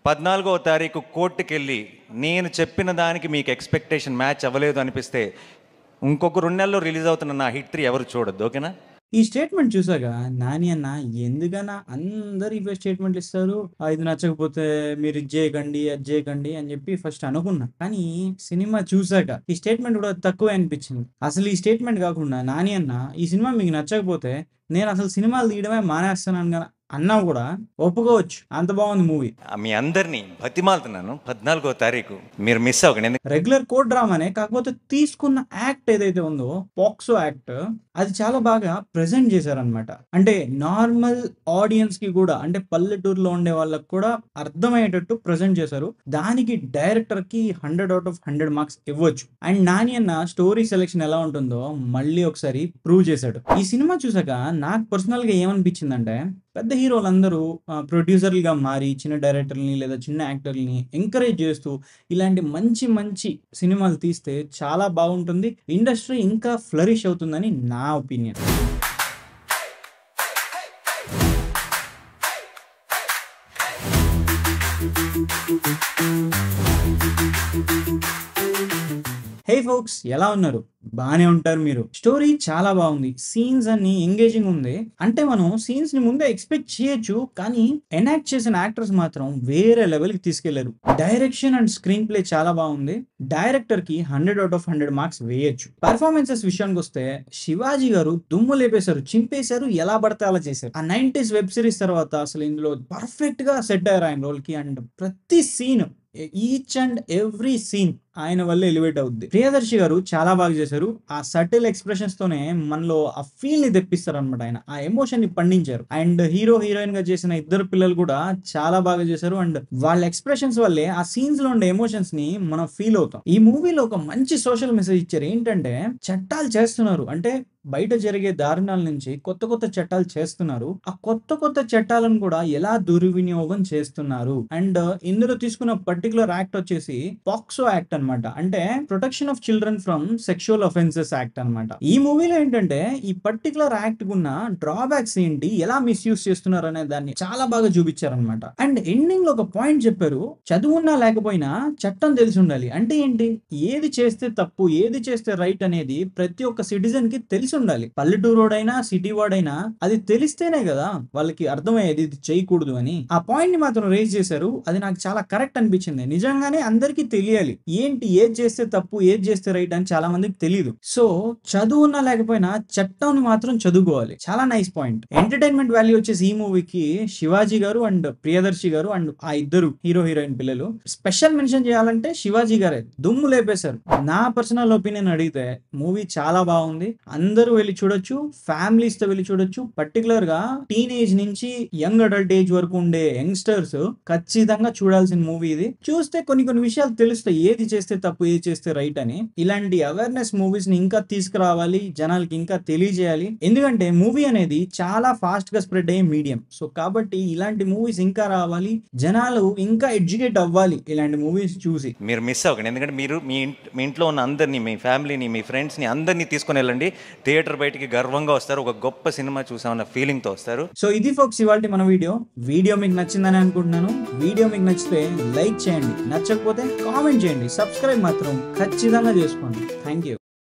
14వ తారీఖు కోర్టుకెళ్ళి నేను చెప్పిన దానికి మీకు ఎక్స్పెక్టేషన్ మ్యాచ్ అవ్వలేదు అనిపిస్తే ఇంకొక 2 నెలల్లో రిలీజ్ అవుతున్న నా హిట్ 3 ఎవరు చూడొద్దు, ఓకేనా? ఈ స్టేట్మెంట్ చూసాక నాని అన్న ఎందుకన్నా అందరు ఇవే స్టేట్మెంట్లు ఇస్తారు, ఇది నచ్చకపోతే మీరు ఇది చేయకండి అది చేయకండి అని చెప్పి ఫస్ట్ అనుకున్నా. కానీ సినిమా చూసాక ఈ స్టేట్మెంట్ కూడా తక్కువే అనిపించింది. అసలు ఈ స్టేట్మెంట్ కాకుండా నాని అన్న ఈ సినిమా మీకు నచ్చకపోతే నేను అసలు సినిమాలు తీయడమే మానేస్తున్నాను కదా అన్నా కూడా ఒప్పుకోవచ్చు, అంత బాగుంది మూవీ. మీ అందరినీ బతిమాలుతున్నాను, 14వ తారీఖు మీరు మిస్ అవ్వకండి. రెగ్యులర్ కోర్ట్ డ్రామానే, కాకపోతే తీసుకున్న యాక్ట్ ఏదైతే ఉందో పాక్సో యాక్ట్, అది చాలా బాగా ప్రెజెంట్ చేశారనమాట. అంటే నార్మల్ ఆడియన్స్ కి కూడా, అంటే పల్లెటూరులో ఉండే వాళ్ళకి కూడా అర్థమయ్యేటట్టు ప్రెజెంట్ చేశారు. దానికి డైరెక్టర్ కి 100/100 మార్క్స్ ఇవ్వచ్చు. అండ్ నాని అన్న స్టోరీ సెలెక్షన్ ఎలా ఉంటుందో మళ్ళీ ఒకసారి ప్రూవ్ చేశాడు. ఈ సినిమా చూసాక నాకు పర్సనల్ గా ఏమనిపించిందంటే, పెద్ద హీరోలందరూ ప్రొడ్యూసర్లుగా మారి చిన్న డైరెక్టర్ని లేదా చిన్న యాక్టర్ని ఎంకరేజ్ చేస్తూ ఇలాంటి మంచి మంచి సినిమాలు తీస్తే చాలా బాగుంటుంది, ఇండస్ట్రీ ఇంకా ఫ్లరిష్ అవుతుందని నా ఒపీనియన్. హే ఫోక్స్, ఎలా ఉన్నారు? బానే ఉంటారు మీరు. స్టోరీ చాలా బాగుంది, సీన్స్ అన్ని ఎంగేజింగ్ ఉంది. అంటే మనం సీన్స్ ని ముందే ఎక్స్పెక్ట్ చేయొచ్చు, కానీ ఎనాక్ట్ చేసిన యాక్టర్స్ మాత్రం వేరే లెవెల్ కి తీసుకెళ్లారు. డైరెక్షన్ అండ్ స్క్రీన్ ప్లే చాలా బాగుంది. డైరెక్టర్ కి 100/100 మార్క్స్ వేయొచ్చు. పర్ఫార్మెన్సెస్ విషయానికి వస్తే శివాజీ గారు దుమ్ము లేపేశారు, చింపేశారు, ఎలా పడితే అలా చేశారు. ఆ 90s వెబ్ సిరీస్ తర్వాత అసలు ఇందులో పర్ఫెక్ట్ గా సెట్ అయ్యారు ఆయన రోల్ కి. అండ్ ప్రతి scene, each and every scene ఆయన వల్ల ఎలివేట్ అవుద్ది. ప్రియదర్శి గారు చాలా బాగా చేశారు. ఆ సటిల్ ఎక్స్ప్రెషన్స్ తోనే మనలో ఆ ఫీల్ ని తెప్పిస్తారు అనమాట. ఆయన ఆ ఎమోషన్ ని పండించారు. అండ్ హీరో హీరోయిన్ గా చేసిన ఇద్దరు పిల్లలు కూడా చాలా బాగా చేశారు. అండ్ వాళ్ళ ఎక్స్ప్రెషన్స్ వల్లే ఆ సీన్స్ లో ఉండే ఎమోషన్స్ ని మనం ఫీల్ అవుతాం. ఈ మూవీలో ఒక మంచి సోషల్ మెసేజ్ ఇచ్చారు. ఏంటంటే, చట్టాలు చేస్తున్నారు అంటే బయట జరిగే దారుణాల నుంచి కొత్త కొత్త చట్టాలు చేస్తున్నారు. ఆ కొత్త కొత్త చట్టాలను కూడా ఎలా దుర్వినియోగం చేస్తున్నారు. అండ్ ఇందులో తీసుకున్న పర్టికులర్ యాక్ట్ వచ్చేసి పాక్సో యాక్ట్ అనమాట. అంటే protection of children from sexual offences act అనమాట. ఈ మూవీలో ఏంటంటే ఈ పర్టికులర్ యాక్ట్ ఉన్న డ్రాబ్యాక్స్ ఏంటి, ఎలా మిస్యూజ్ చేస్తున్నారు అనే దాన్ని చాలా బాగా చూపించారనమాట. అండ్ ఎండింగ్ లో ఒక పాయింట్ చెప్పారు, చదువున్నా లేకపోయినా చట్టం తెలిసి ఉండాలి. అంటే ఏంటి, ఏది చేస్తే తప్పు ఏది చేస్తే రైట్ అనేది ప్రతి ఒక్క సిటిజన్ కి తెలిసి ఉండాలి. పల్లెటూరోడైనా సిటీ వాడైనా అది తెలిస్తేనే కదా వాళ్ళకి అర్థమయ్యేది ఇది చేయకూడదు అని. ఆ పాయింట్ ని మాత్రం రేజ్ చేశారు. అది నాకు చాలా కరెక్ట్ అనిపించింది. నిజంగానే అందరికీ తెలియాలి ఏంటి, ఏది చేస్తే తప్పు ఏది చేస్తే రైట్ అని చాలా మందికి తెలియదు. సో చదువున్నా లేకపోయినా చట్టం మాత్రం చదువుకోవాలి. చాలా నైస్ పాయింట్. ఎంటర్టైన్మెంట్ వాల్యూ వచ్చేసి ఈ మూవీకి శివాజీ గారు అండ్ ప్రియదర్శి గారు అండ్ ఆ ఇద్దరు హీరో హీరోయిన్ పిల్లలు స్పెషల్ మెన్షన్ చేయాలంటే శివాజీ గారే దుమ్ము లేపేశారు. నా పర్సనల్ ఒపీనియన్ అడిగితే మూవీ చాలా బాగుంది. అందరూ వెళ్ళి చూడొచ్చు, ఫ్యామిలీస్ తో వెళ్ళి చూడొచ్చు. పర్టికులర్ గా టీనేజ్ నుంచి యంగ్ అడల్ట్ ఏజ్ వరకు ఉండే యంగ్స్టర్స్ ఖచ్చితంగా చూడాల్సిన మూవీ ఇది. చూస్తే కొన్ని కొన్ని విషయాలు తెలుస్తాయి, ఏది చేస్తే తప్పు ఏది చేస్తే రైట్ అని. ఇలాంటి అవేర్నెస్ మూవీస్ ని ఇంకా తీసుకురావాలి, జనాలకి ఇంకా తెలియజేయాలి. ఎందుకంటే మూవీ అనేది చాలా ఫాస్ట్ గా స్ప్రెడ్ అయ్యే మీడియం. సో కాబట్టి ఇలాంటి మూవీస్ ఇంకా రావాలి, జనాలు ఇంకా ఎడ్యుకేట్ అవ్వాలి ఇలాంటి మూవీస్ చూసి. మీరు మిస్ అవ్వకండి, ఎందుకంటే మీరు మీ ఇంట్లో ఉన్న అందరినీ, మీ ఫ్యామిలీని, మీ ఫ్రెండ్స్ని అందరినీ తీసుకొని వెళ్ళండి. థియేటర్ బయటికి గర్వంగా వస్తారు, ఒక గొప్ప సినిమా చూసామన్న ఫీలింగ్తో వస్తారు. సో ఇది ఫోక్స్ ఇవాళ మన వీడియో మీకు నచ్చిందని అనుకుంటున్నాను. వీడియో మీకు నచ్చితే లైక్ చేయండి, నచ్చకపోతే కామెంట్ చేయండి, సబ్స్క్రైబ్ మాత్రం ఖచ్చితంగా చేసుకోండి. Thank you.